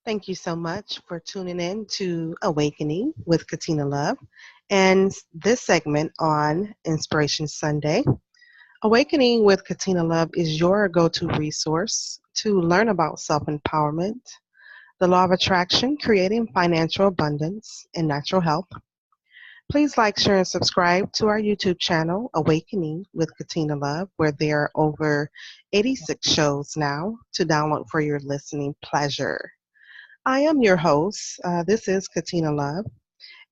Thank you so much for tuning in to Awakening with Katina Love and this segment on Inspiration Sunday. Awakening with Katina Love is your go to resource to learn about self empowerment, the law of attraction, creating financial abundance, and natural health. Please like, share, and subscribe to our YouTube channel, Awakening with Katina Love, where there are over 86 shows now to download for your listening pleasure. I am your host. This is Katina Love,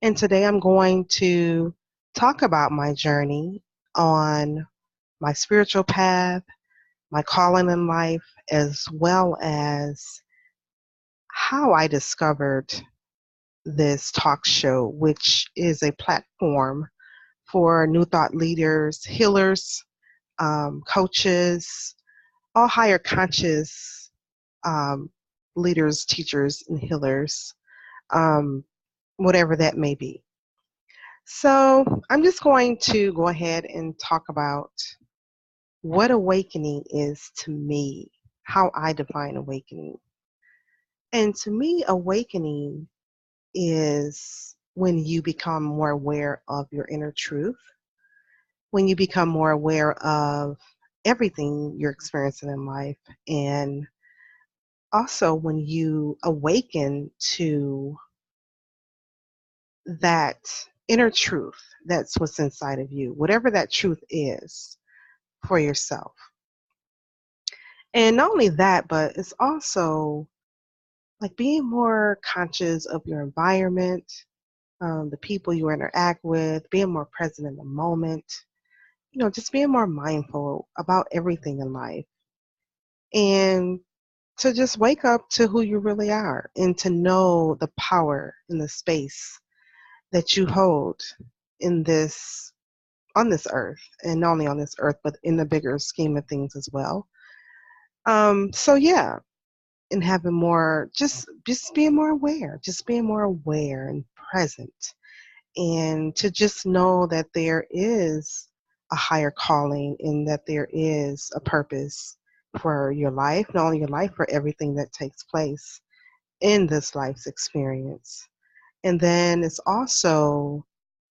and today I'm going to talk about my journey on my spiritual path, my calling in life, as well as how I discovered this talk show, which is a platform for new thought leaders, healers, coaches, all higher conscious um, leaders, teachers, and healers. Um, Whatever that may be. So I'm just going to go ahead and talk about what awakening is to me, how I define awakening. And to me, awakening is when you become more aware of your inner truth, when you become more aware of everything you're experiencing in life, and also when you awaken to that inner truth that's what's inside of you, whatever that truth is for yourself. And not only that, but it's also like being more conscious of your environment, the people you interact with, being more present in the moment, just being more mindful about everything in life. And to just wake up to who you really are and to know the power and the space that you hold in this on this earth, and not only on this earth, but in the bigger scheme of things as well. So yeah, and having more, just being more aware, just being more aware and present, and to just know that there is a higher calling and that there is a purpose for your life, not only your life, for everything that takes place in this life's experience. And then it's also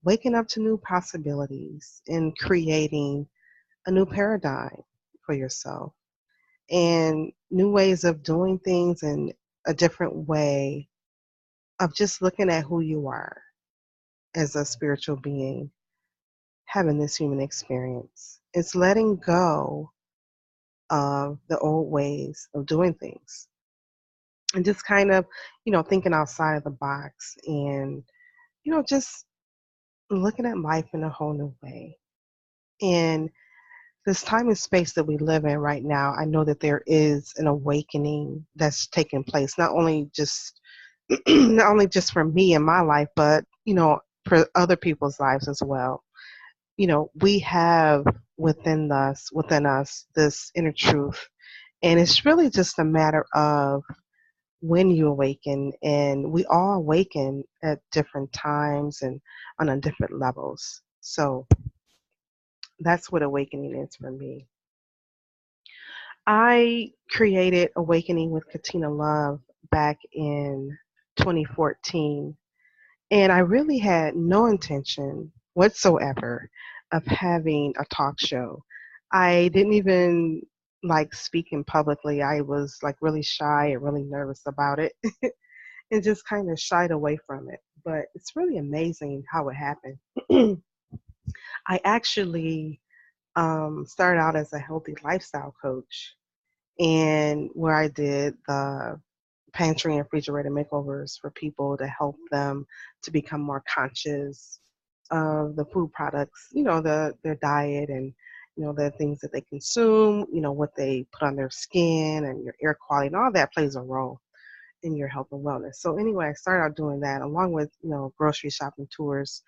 waking up to new possibilities and creating a new paradigm for yourself and new ways of doing things and a different way of just looking at who you are as a spiritual being having this human experience. It's letting go of the old ways of doing things and just kind of, thinking outside of the box and, just looking at life in a whole new way. And this time and space that we live in right now, I know that there is an awakening that's taking place, not only just not only just for me in my life, but for other people's lives as well. We have within us this inner truth, and it's really just a matter of when you awaken, and we all awaken at different times and on a different levels. So that's what awakening is for me. I created Awakening with Katina Love back in 2014, and I really had no intention whatsoever of having a talk show. I didn't even like speaking publicly. I was like really shy and really nervous about it and just kind of shied away from it. But it's really amazing how it happened. I actually started out as a healthy lifestyle coach, and where I did the pantry and refrigerator makeovers for people to help them to become more conscious of the food products, their diet, and the things that they consume, what they put on their skin, and your air quality, and all that plays a role in your health and wellness. So anyway, I started out doing that along with grocery shopping tours,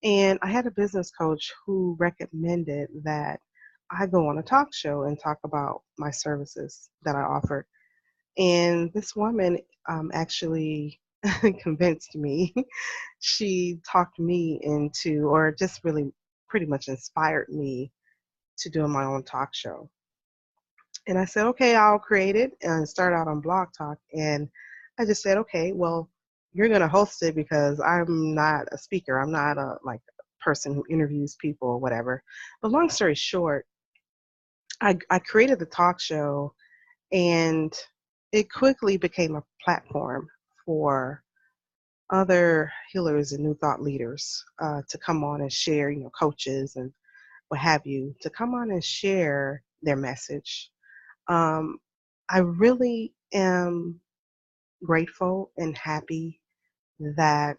and I had a business coach who recommended that I go on a talk show and talk about my services that I offered. And this woman actually convinced me. She talked me into, or just really pretty much inspired me to doing my own talk show. And I said, okay, I'll create it, and start out on Blog Talk. And I just said, okay, well, you're going to host it because I'm not a speaker. I'm not a like person who interviews people or whatever. But long story short, I created the talk show, and it quickly became a platform for other healers and new thought leaders to come on and share, coaches and what have you, to come on and share their message. Um, I really am grateful and happy that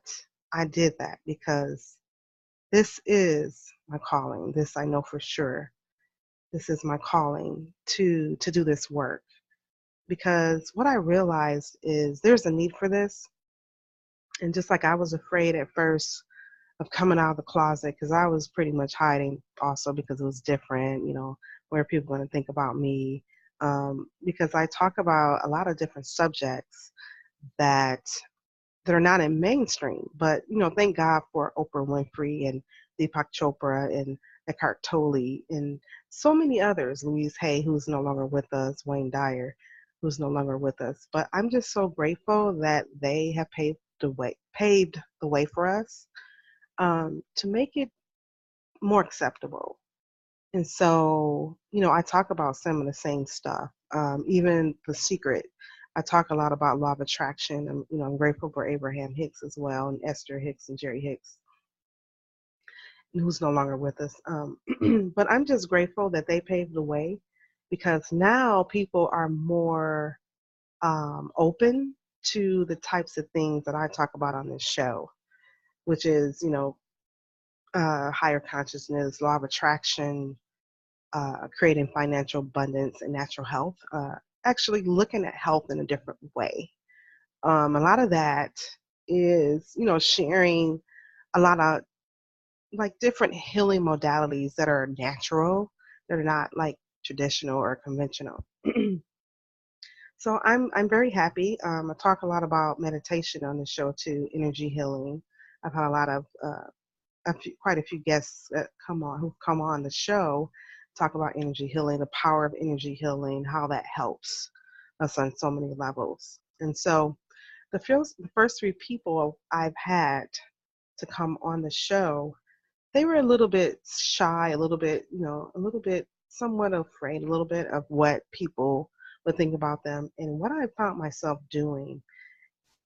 I did that, because this is my calling. This I know for sure. This is my calling to do this work, because what I realized is there's a need for this. And just like I was afraid at first of coming out of the closet, because I was pretty much hiding also because it was different, where people going to think about me. Because I talk about a lot of different subjects that are not in mainstream, but thank God for Oprah Winfrey and Deepak Chopra and Eckhart Tolle and so many others, Louise Hay, who's no longer with us, Wayne Dyer, who's no longer with us. But I'm just so grateful that they have paved the way for us, to make it more acceptable. And so, I talk about some of the same stuff. Even The Secret, I talk a lot about law of attraction. And, I'm grateful for Abraham Hicks as well, and Esther Hicks and Jerry Hicks, who's no longer with us. But I'm just grateful that they paved the way, because now people are more open to the types of things that I talk about on this show, which is, higher consciousness, law of attraction, creating financial abundance and natural health, actually looking at health in a different way. A lot of that is, sharing a lot of like different healing modalities that are natural, that are not like traditional or conventional. So I'm very happy. I talk a lot about meditation on the show too, energy healing. I've had a lot of quite a few guests that who've come on the show, talk about energy healing, the power of energy healing, how that helps us on so many levels. And so the first three people I've had to come on the show, they were a little bit shy, a little bit, a little bit somewhat afraid, a little bit of what people would think about them. And what I found myself doing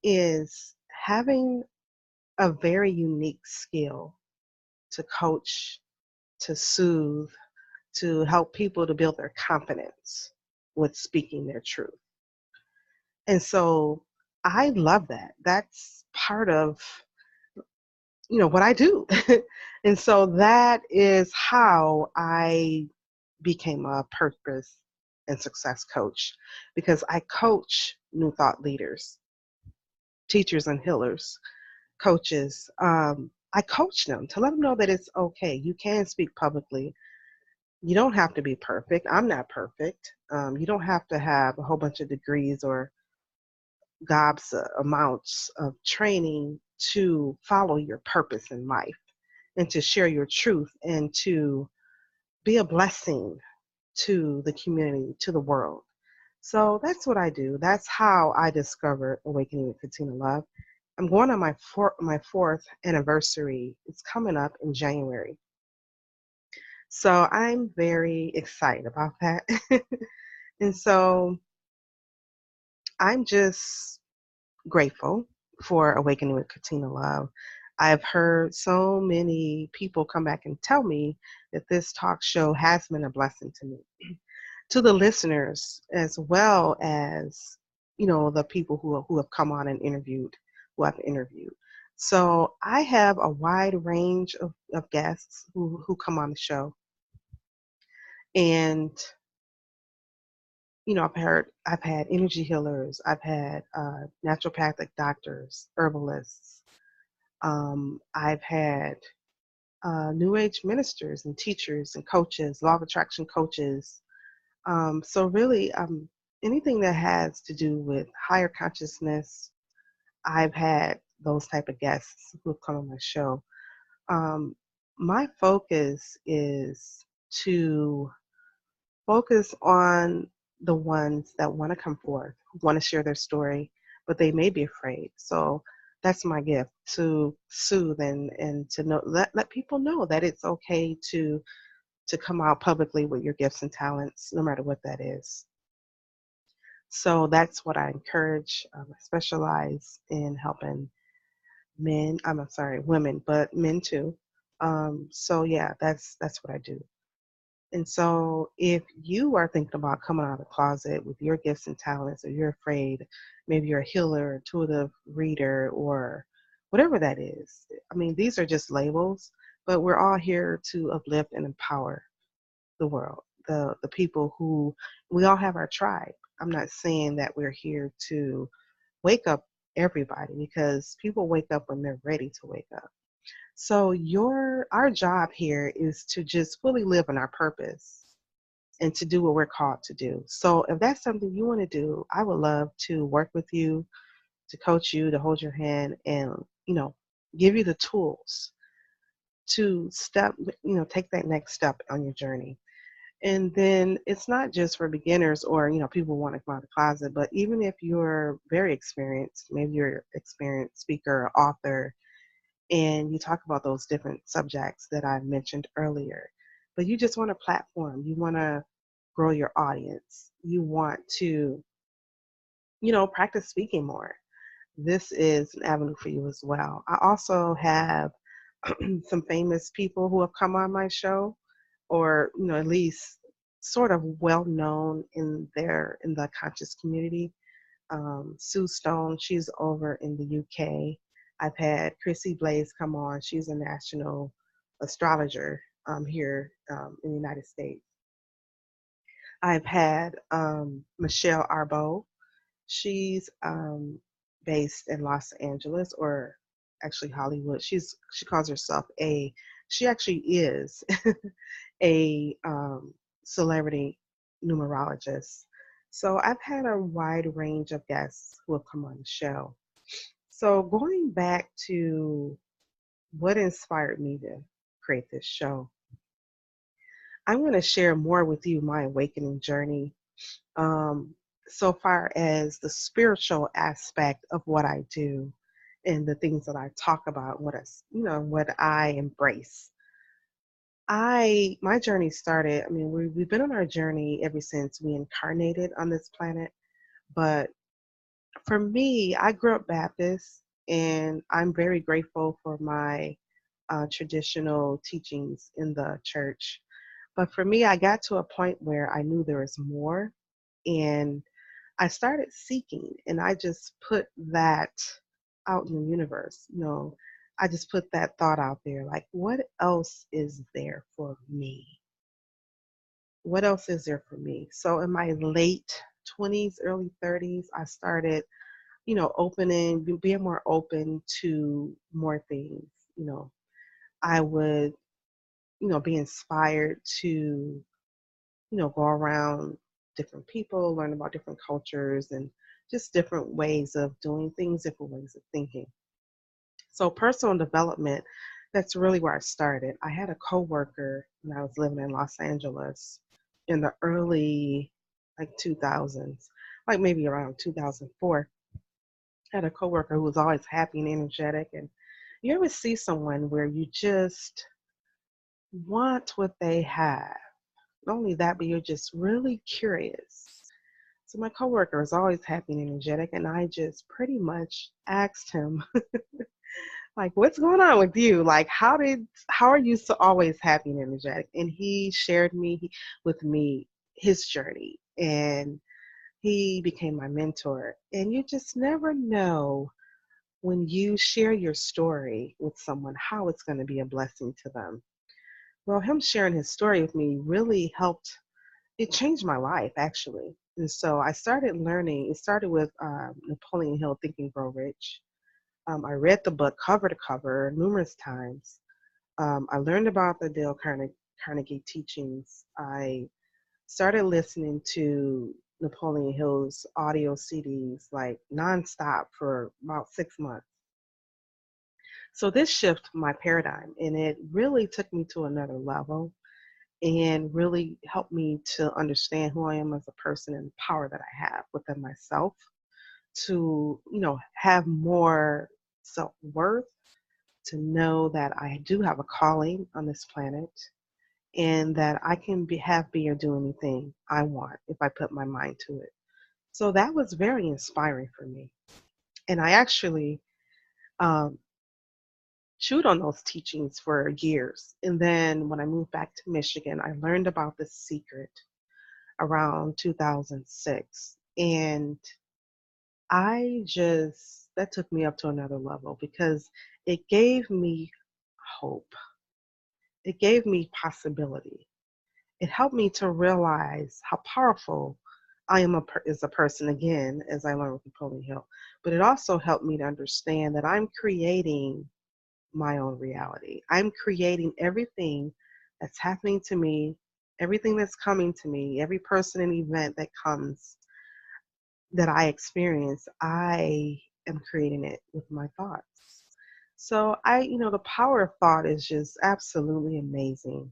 is having a very unique skill to coach, to soothe, to help people to build their confidence with speaking their truth. And so I love that. That's part of, what I do. And so that is how I became a purpose and success coach, because I coach new thought leaders, teachers and healers, coaches. I coach them to let them know that it's okay. You can speak publicly. You don't have to be perfect. I'm not perfect. You don't have to have a whole bunch of degrees or gobs amounts of training to follow your purpose in life and to share your truth and to be a blessing to the community, to the world. So that's what I do. That's how I discovered Awakening with Katina Love. I'm going on my fourth anniversary. It's coming up in January. So I'm very excited about that. And so I'm just grateful for Awakening with Katina Love. I've heard so many people come back and tell me that this talk show has been a blessing to me, to the listeners, as well as, the people who have come on and who I've interviewed. So I have a wide range of guests who come on the show. And I've had energy healers, I've had naturopathic doctors, herbalists, I've had new age ministers and teachers and coaches, law of attraction coaches. So really, anything that has to do with higher consciousness, I've had those type of guests who have come on my show. Um, my focus is to focus on the ones that want to come forth, who want to share their story, but they may be afraid. So that's my gift, to soothe and to know, let people know that it's okay to come out publicly with your gifts and talents, no matter what that is. So that's what I encourage. I specialize in helping men. I'm sorry, women, but men too. So yeah, that's what I do. And so if you are thinking about coming out of the closet with your gifts and talents, or you're afraid, maybe you're a healer, intuitive reader, or whatever that is. I mean, these are just labels, but we're all here to uplift and empower the world, the people who, we all have our tribe. I'm not saying that we're here to wake up everybody, because people wake up when they're ready to wake up. So our job here is to just fully live in our purpose and to do what we're called to do. So if that's something you want to do, I would love to work with you, to coach you, to hold your hand, and give you the tools to take that next step on your journey. And then it's not just for beginners, or people who want to come out of the closet, but even if you're very experienced, maybe you're an experienced speaker or author, and you talk about those different subjects that I mentioned earlier, but you just want a platform, you want to grow your audience, you want to practice speaking more, this is an avenue for you as well. I also have some famous people who have come on my show, or at least sort of well known in the conscious community. Sue Stone, she's over in the UK. I've had Chrissy Blaze come on. She's a national astrologer here in the United States. I've had Michelle Arbo. She's based in Los Angeles, or actually Hollywood. She calls herself she actually is a celebrity numerologist. So I've had a wide range of guests who have come on the show. So going back to what inspired me to create this show, I'm going to share more with you my awakening journey, so far as the spiritual aspect of what I do and the things that I talk about, what I embrace. My journey started, I mean, we've been on our journey ever since we incarnated on this planet. But for me, I grew up Baptist, and I'm very grateful for my traditional teachings in the church. But for me, I got to a point where I knew there was more, and I started seeking, and I just put that out in the universe. I just put that thought out there, like, what else is there for me? What else is there for me? So in my late 20s, early 30s, I started, being more open to more things. I would, be inspired to, go around different people, learn about different cultures, and just different ways of doing things, different ways of thinking. So personal development, that's really where I started. I had a coworker when I was living in Los Angeles in the early 2000s, like maybe around 2004. I had a coworker who was always happy and energetic, and you ever see someone where you just want what they have? Not only that, but you're just really curious. So my coworker was always happy and energetic, and I just pretty much asked him, like, what's going on with you? Like, how are you so always happy and energetic? And he shared with me his journey, and he became my mentor. And you just never know when you share your story with someone how it's going to be a blessing to them. Well, him sharing his story with me really helped. It changed my life, actually. And so I started learning. It started with Napoleon Hill, Think and Grow Rich. I read the book cover to cover numerous times. I learned about the Dale Carnegie teachings. I started listening to Napoleon Hill's audio CDs like nonstop for about 6 months. So this shifted my paradigm, and it really took me to another level and really helped me to understand who I am as a person and the power that I have within myself. to, have more self-worth, to know that I do have a calling on this planet and that I can be or do anything I want if I put my mind to it. So that was very inspiring for me. And I actually um, chewed on those teachings for years. And then when I moved back to Michigan, I learned about the secret around 2006. And that took me up to another level because it gave me hope. It gave me possibility. It helped me to realize how powerful I am as a person again, as I learned with Napoleon Hill. But it also helped me to understand that I'm creating my own reality. I'm creating everything that's happening to me, everything that's coming to me, every person and event that comes that I experience, I am creating it with my thoughts. So the power of thought is just absolutely amazing.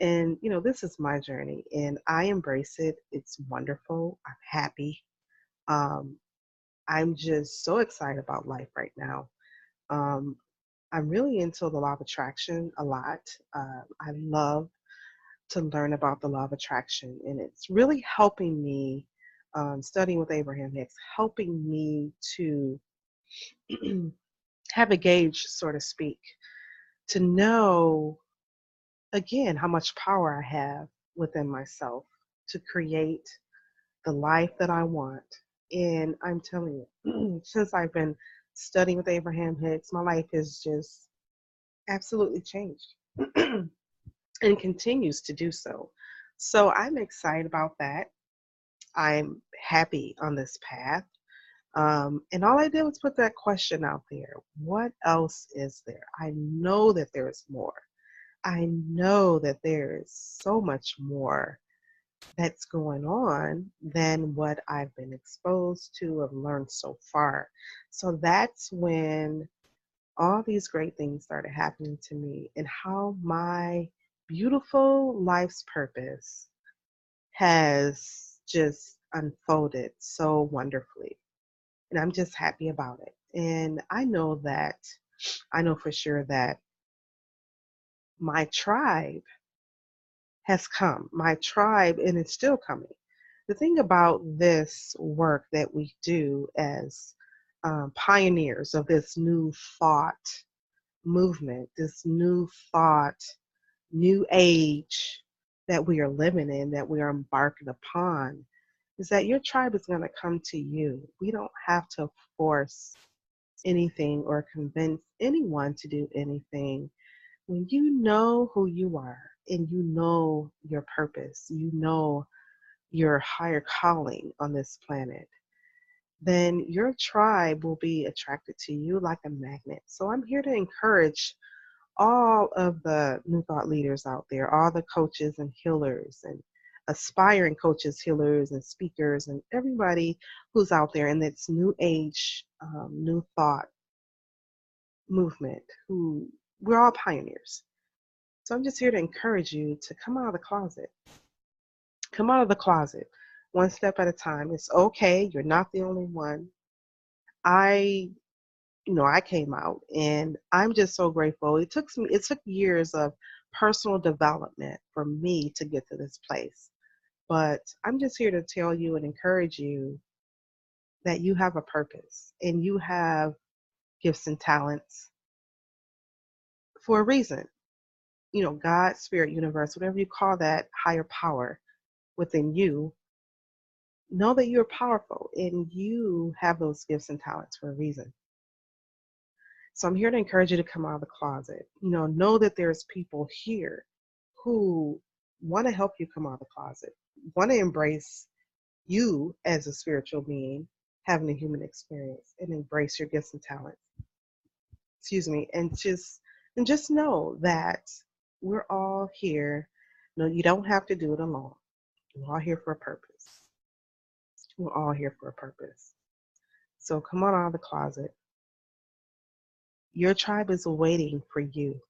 And, this is my journey and I embrace it. It's wonderful. I'm happy. Um, I'm just so excited about life right now. Um, I'm really into the law of attraction a lot. I love to learn about the law of attraction, and it's really helping me, studying with Abraham Hicks, helping me to have a gauge, so to speak, to know again how much power I have within myself to create the life that I want. And I'm telling you, since I've been studying with Abraham Hicks, my life has just absolutely changed and continues to do so. So I'm excited about that. I'm happy on this path. And all I did was put that question out there. What else is there? I know that there is more. I know that there is so much more that's going on than what I've been exposed to and learned so far. So that's when all these great things started happening to me and how my beautiful life's purpose has just unfolded so wonderfully. And I'm just happy about it. And I know for sure that my tribe has come, my tribe, and it's still coming. The thing about this work that we do as pioneers of this new thought movement, this new thought, new age that we are living in, that we are embarking upon, is that your tribe is going to come to you. We don't have to force anything or convince anyone to do anything. When you know who you are and you know your purpose, you know your higher calling on this planet, then your tribe will be attracted to you like a magnet. So I'm here to encourage all of the new thought leaders out there, all the coaches and healers and aspiring coaches, healers, and speakers, and everybody who's out there in this new age, new thought movement, who we're all pioneers. So I'm just here to encourage you to come out of the closet. Come out of the closet one step at a time. It's okay. You're not the only one. I I came out and I'm just so grateful. It took years of personal development for me to get to this place. But I'm just here to tell you and encourage you that you have a purpose and you have gifts and talents for a reason. God, spirit, universe, whatever you call that higher power within you, know that you're powerful and you have those gifts and talents for a reason. So I'm here to encourage you to come out of the closet. Know that there's people here who want to help you come out of the closet, want to embrace you as a spiritual being, having a human experience, and embrace your gifts and talents. Excuse me, and just know that we're all here. No, you don't have to do it alone. We're all here for a purpose. We're all here for a purpose. So come on out of the closet. Your tribe is waiting for you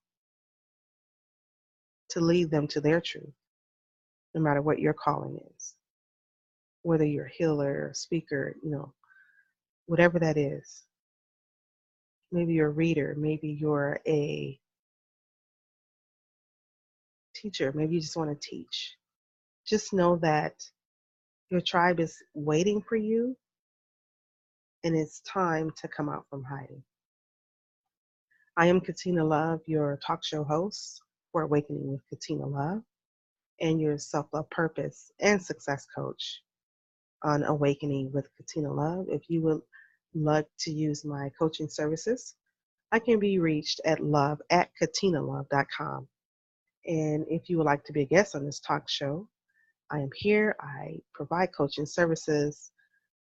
to lead them to their truth, no matter what your calling is. Whether you're a healer, speaker, whatever that is. Maybe you're a reader, maybe you're a teacher, maybe you just want to teach. Just know that your tribe is waiting for you and it's time to come out from hiding. I am Katina Love, your talk show host for Awakening with Katina Love, and your self love purpose and success coach on Awakening with Katina Love. If you would like to use my coaching services, I can be reached at love@katinalove.com. And if you would like to be a guest on this talk show, I am here. I provide coaching services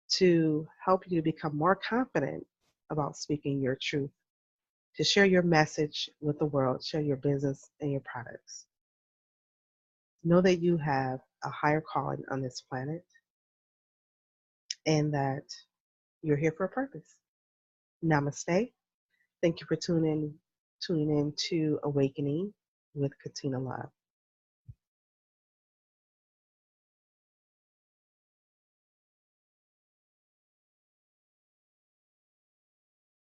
to help you to become more confident about speaking your truth, to share your message with the world, share your business and your products. Know that you have a higher calling on this planet and that you're here for a purpose. Namaste. Thank you for tuning in to Awakening with Katina Love.